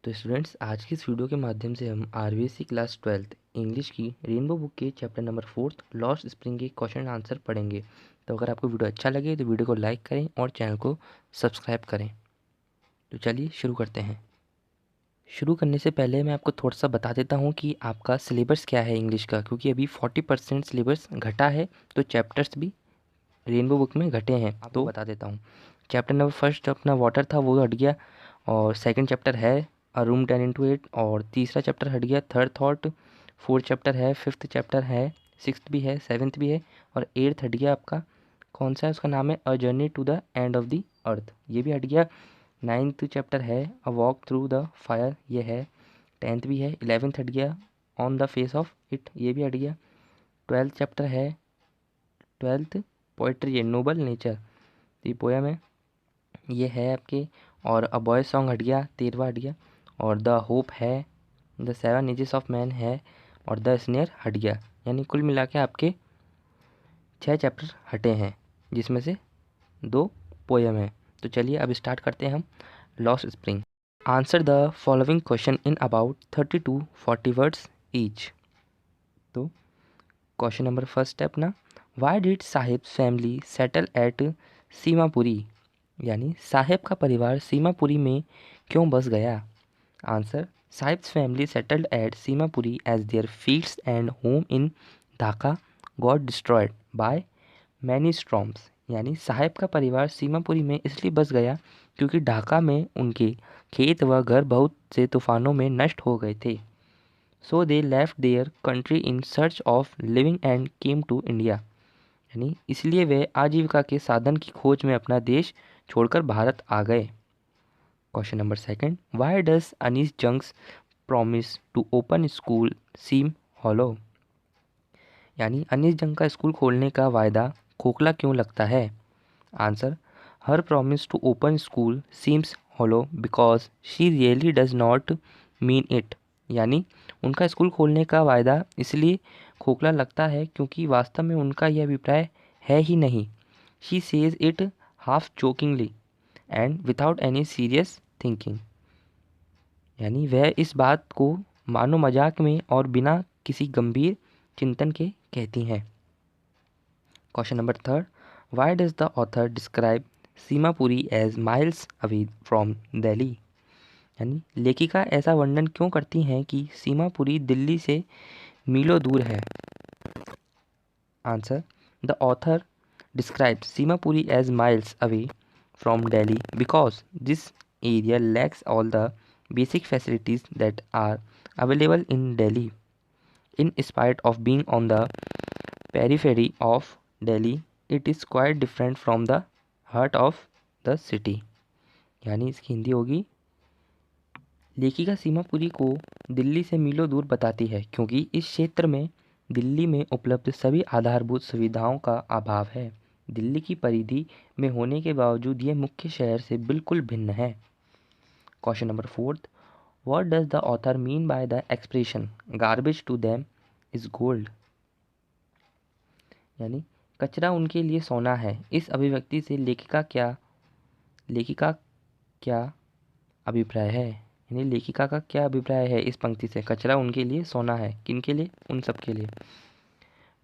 तो स्टूडेंट्स, आज की इस वीडियो के माध्यम से हम आरबीएससी क्लास 12th इंग्लिश की रेनबो बुक के चैप्टर नंबर 4 लॉस्ट स्प्रिंग के क्वेश्चन आंसर पढ़ेंगे। तो अगर आपको वीडियो अच्छा लगे तो वीडियो को लाइक करें और चैनल को सब्सक्राइब करें। तो चलिए शुरू करते हैं। शुरू करने से पहले मैं आपको थोड़ा सा बता देता हूँ कि आपका सिलेबस क्या है इंग्लिश का, क्योंकि अभी 40% सिलेबस घटा है, तो चैप्टर्स भी रेनबो बुक में घटे हैं। आपको बता देता हूँ। चैप्टर नंबर फर्स्ट अपना वाटर था, वो हट गया। और सेकंड चैप्टर है अ रूम 10 into 8, और तीसरा चैप्टर हट गया थर्ड थॉट। फोर्थ चैप्टर है, फिफ्थ चैप्टर है, सिक्स्थ भी है, सेवन्थ भी है, और एट्थ हट गया आपका। कौन सा है? उसका नाम है a journey to the end of the earth, ये भी हट गया। नाइन्थ चैप्टर है a walk through the fire, ये है। टेंथ भी है। 11th हट गया on the face of it, ये भी हट गया। ट्वेल्थ चैप्टर है, ट्वेल्थ पोइट्री है नोबल नेचर, ये पोयम है, ये है आपके। और अ बॉय सॉन्ग हट गया, 13वां हट गया। और द होप है, the seven ages of man है, और द स्नेयर हट गया। यानी कुल मिला के आपके 6 चैप्टर हटे हैं, जिसमें से 2 पोयम है। तो चलिए अब स्टार्ट करते हैं हम। Lost spring. Answer the following question in about 30 to 40 words each. तो क्वेश्चन नंबर फर्स्ट है अपना, why did Sahib family settle at Seemapuri, यानी साहेब का परिवार सीमापुरी में क्यों बस गया। Answer, Sahib's family settled at Seemapuri as their fields and home in Dhaka got destroyed by many storms, यानी साहेब का परिवार सीमापुरी में इसलिए बस गया क्योंकि ढाका में उनके खेत व घर बहुत से तूफानों में नष्ट हो गए थे। So they left their country in search of living and came to India, यानी इसलिए वे आजीविका के साधन की खोज में अपना देश छोड़कर भारत आ गए। Question number second, why does Anees Jung's promise to open school seem hollow, यानी अनीस जंग का स्कूल खोलने का वायदा खोखला क्यों लगता है। Answer, her promise to open school seems hollow because she really does not mean it, यानी उनका स्कूल खोलने का वायदा इसलिए खोखला लगता है क्योंकि वास्तव में उनका यह अभिप्राय है ही नहीं। She says it half jokingly and without any serious thinking, यानी वह इस बात को मानो मजाक में और बिना किसी गंभीर चिंतन के कहती हैं। Question number third, why does the author describe Seemapuri as miles away from Delhi, यानी लेखिका ऐसा वर्णन क्यों करती हैं कि सीमापुरी दिल्ली से मीलों दूर है। Answer, the author describes Simapuri as miles away from Delhi because this area lacks all the basic facilities that are available in Delhi. In spite of being on the periphery of Delhi, it is quite different from the heart of the city. यानी इसकी हिंदी होगी, लेखिका सीमापुरी को दिल्ली से मीलों दूर बताती है क्योंकि इस क्षेत्र में दिल्ली में उपलब्ध सभी आधारभूत सुविधाओं का अभाव है। दिल्ली की परिधि में होने के बावजूद यह मुख्य शहर से बिल्कुल भिन्न है। Question number fourth, what does the author mean by the expression garbage to them is gold, यानी कचरा उनके लिए सोना है। इस अभिव्यक्ति से लेखिका क्या अभिप्राय है, यानी लेखिका का क्या अभिप्राय है इस पंक्ति से, कचरा उनके लिए सोना है, किनके लिए? उन सब के लिए।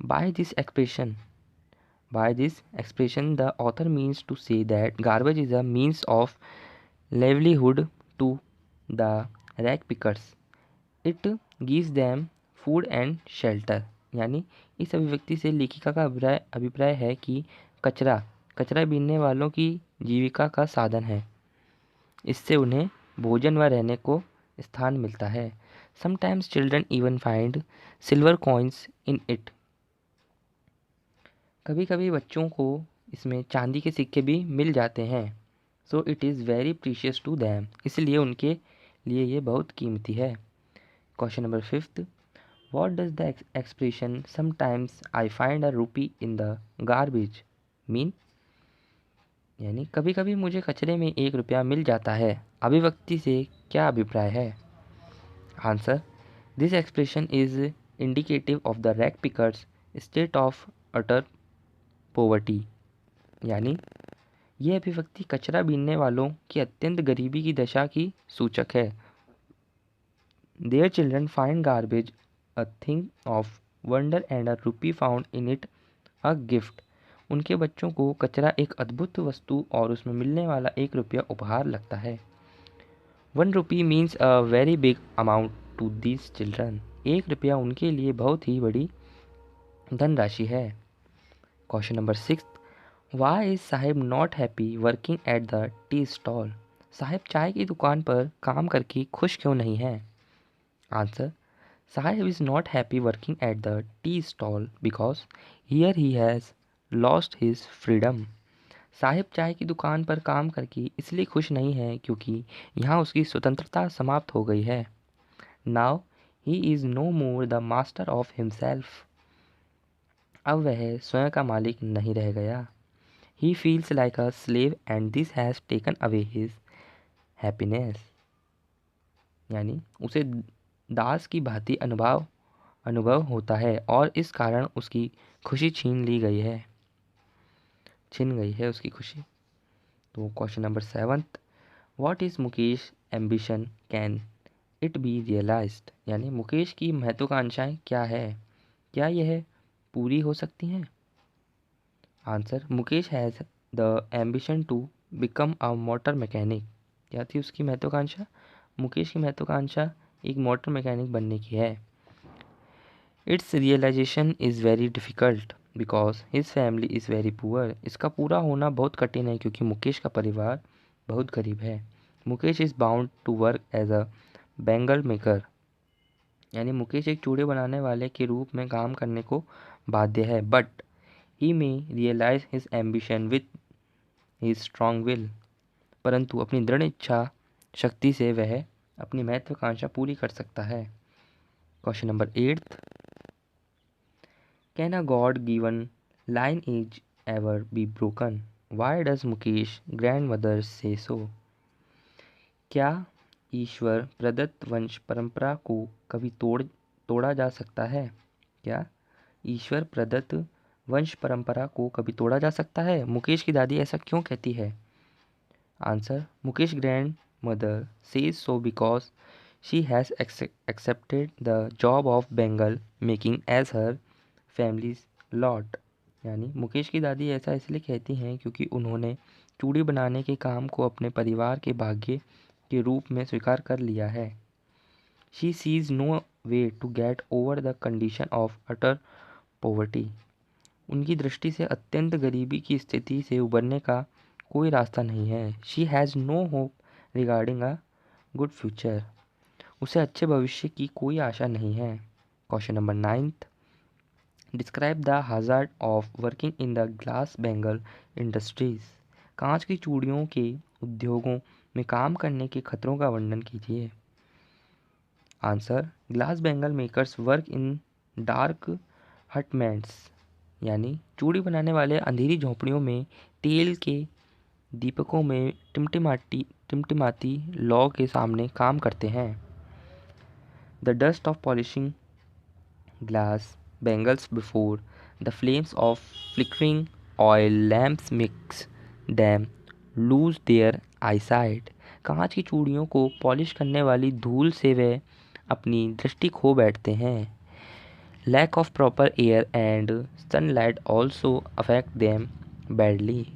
By this expression the author means to say that garbage is a means of livelihood to the rag pickers. It gives them food and shelter, यानी इस अभिव्यक्ति से लेखिका का अभिप्राय है कि कचरा बीनने वालों की जीविका का साधन है, इससे उन्हें भोजन व रहने को स्थान मिलता है। Sometimes children even find silver coins in it, कभी कभी बच्चों को इसमें चांदी के सिक्के भी मिल जाते हैं। So it is very precious to them, इसलिए उनके लिए ये बहुत कीमती है। Question number fifth, what does the expression sometimes I find a rupee in the garbage mean, यानी कभी कभी मुझे कचरे में 1 रुपया मिल जाता है अभिव्यक्ति से क्या अभिप्राय है। Answer, this expression is indicative of the rag pickers state of utter poverty, यानी यह अभिव्यक्ति कचरा बीनने वालों की अत्यंत गरीबी की दशा की सूचक है। Their children find garbage a thing of wonder and a rupee found in it a gift. उनके बच्चों को कचरा एक अद्भुत वस्तु और उसमें मिलने वाला 1 रुपया उपहार लगता है। 1 rupee means a very big amount to these children. 1 रुपया उनके लिए बहुत ही बड़ी धनराशि है। Question number 6, why is Saheb not happy working at the tea stall. Saheb चाय की दुकान पर काम करके खुश क्यों नहीं है? Answer, Sahib is not happy working at the tea stall because here he has lost his freedom. Sahib चाय की दुकान पर काम करके इसलिए खुश नहीं है क्योंकि यहाँ उसकी स्वतंत्रता समाप्त हो गई है। Now he is no more the master of himself. अब वह स्वयं का मालिक नहीं रह गया। He feels like a slave and this has taken away his happiness. यानी उसे दास की भांति अनुभव होता है और इस कारण उसकी खुशी छीन गई है उसकी खुशी। तो question number 7, what is Mukesh ambition can it be realised. यानी मुकेश की महत्वाकांक्षाएं क्या है, क्या यह पूरी हो सकती हैं? Answer, Mukesh has the ambition to become a motor mechanic. क्या थी उसकी महत्वाकांक्षा? मुकेश की महत्वाकांक्षा एक मोटर मैकेनिक बनने की है। Its realisation is very difficult because his family is very poor. इसका पूरा होना बहुत कठिन है क्योंकि मुकेश का परिवार बहुत गरीब है। Mukesh is bound to work as a bangle maker. यानी मुकेश एक चूड़े बनाने वाले के रूप में काम करने को बाध्य है। But he may realise his ambition with his strong will. परंतु अपनी दृढ़ इच्छा शक्ति से वह अपनी महत्वाकांक्षा पूरी कर सकता है। Question number 8, can a god given lineage ever be broken? Why does Mukesh grandmother say so. क्या ईश्वर प्रदत्त वंश परंपरा को कभी तोड़ा जा सकता है? क्या ईश्वर प्रदत्त वंश परंपरा को कभी तोड़ा जा सकता है? मुकेश की दादी ऐसा क्यों कहती है? Answer, Mukesh grandmother says so because she has accepted the job of bangle making as her family's lot. यानी मुकेश की दादी ऐसा इसलिए कहती हैं क्योंकि उन्होंने चूड़ी बनाने के काम को अपने परिवार के भाग्य के रूप में स्वीकार कर लिया है। She sees no way to get over the condition of utter poverty. उनकी दृष्टि से अत्यंत गरीबी की स्थिति से उबरने का कोई रास्ता नहीं है। She has no hope regarding a good future. उसे अच्छे भविष्य की कोई आशा नहीं है। Question number 9, describe the hazard of working in the glass bangle industries. कांच की चूड़ियों के उद्योगों में काम करने के खतरों का वर्णन कीजिए। Answer, glass bangle makers work in dark hutments. यानी चूड़ी बनाने वाले अंधेरी झोंपड़ियों में तेल के दीपकों में टिमटिमाती लौ के सामने काम करते हैं। The dust of polishing glass bangles before the flames of flickering oil lamps makes them lose their eyesight। कांच की चूड़ियों को पॉलिश करने वाली धूल से वे अपनी दृष्टि खो बैठते हैं। Lack of proper air and sunlight also affect them badly.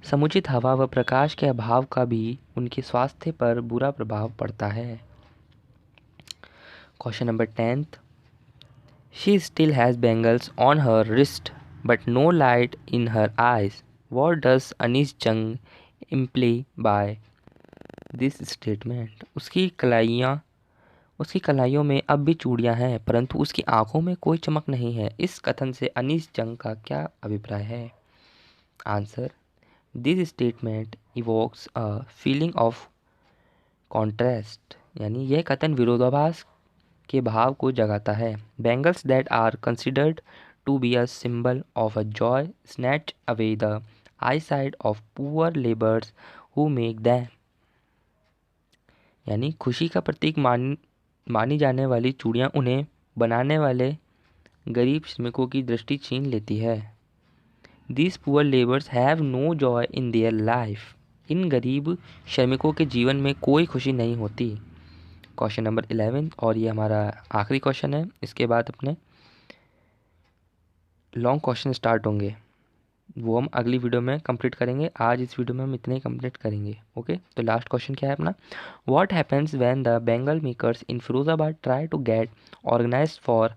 समुचित हवा व प्रकाश के अभाव का भी उनके स्वास्थ्य पर बुरा प्रभाव पड़ता है। Question number 10, she still has bangles on her wrist but no light in her eyes. What does Anis Jung imply by this statement? उसकी कलाइयों में अब भी चूड़ियां हैं परंतु उसकी आंखों में कोई चमक नहीं है। इस कथन से अनीस जंग का क्या अभिप्राय है? Answer, this statement evokes a feeling of contrast. यानी यह कथन विरोधाभास के भाव को जगाता है। Bangles that are considered to be a symbol of a joy snatch away the eyesight of poor labours who make them. यानी खुशी का प्रतीक मानी जाने वाली चूड़ियाँ उन्हें बनाने वाले गरीब श्रमिकों की दृष्टि छीन लेती है। These poor labours have no joy in their life. इन गरीब श्रमिकों के जीवन में कोई खुशी नहीं होती। क्वेश्चन नंबर 11 और ये हमारा आखिरी क्वेश्चन है। इसके बाद अपने लॉन्ग क्वेश्चन स्टार्ट होंगे, वो हम अगली वीडियो में कंप्लीट करेंगे। आज इस वीडियो में हम इतने ही कंप्लीट करेंगे। ओके, तो लास्ट क्वेश्चन क्या है अपना, what happens when the bangle makers in Firozabad try to get organised for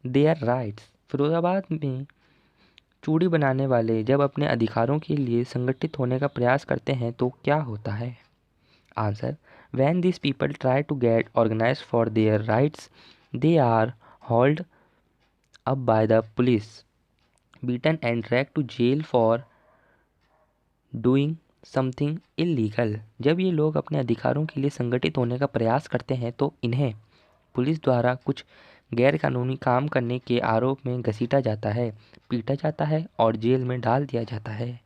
their rights. Firozabad में चूड़ी बनाने वाले जब अपने अधिकारों के लिए संगठित होने का प्रयास करते हैं तो क्या होता है। Answer, when this people try to get organised for their rights they are hauled up by the police, beaten and dragged to jail for doing something illegal. जब ये लोग अपने अधिकारों के लिए संगठित होने का प्रयास करते हैं तो इन्हें पुलिस द्वारा कुछ गैर कानूनी काम करने के आरोप में घसीटा जाता है, पीटा जाता है और जेल में डाल दिया जाता है।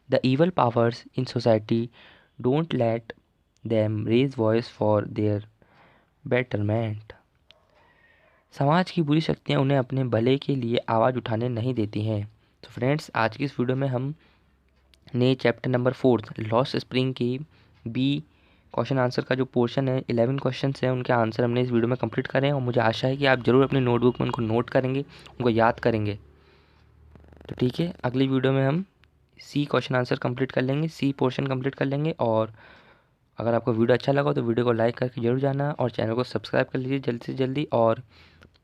The evil powers in society don't let them raise voice for their betterment. समाज की बुरी शक्तियाँ उन्हें अपने भले के लिए आवाज़ उठाने नहीं देती हैं। तो फ्रेंड्स, आज की इस वीडियो में हम ने चैप्टर नंबर 4 लॉस्ट स्प्रिंग की बी क्वेश्चन आंसर का जो पोर्शन है, 11 क्वेश्चन हैं, उनके आंसर हमने इस वीडियो में कंप्लीट करें और मुझे आशा है कि आप ज़रूर अपनी नोटबुक में उनको नोट करेंगे, उनको याद करेंगे। तो ठीक है, अगली वीडियो में हम सी क्वेश्चन आंसर कंप्लीट कर लेंगे, सी पोर्शन कंप्लीट कर लेंगे। और अगर आपको वीडियो अच्छा लगा तो वीडियो को लाइक करके जरूर जाना और चैनल को सब्सक्राइब कर लीजिए जल्दी से जल्दी, और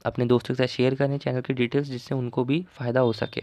अपने दोस्तों के साथ शेयर करें चैनल की डिटेल्स, जिससे उनको भी फ़ायदा हो सके।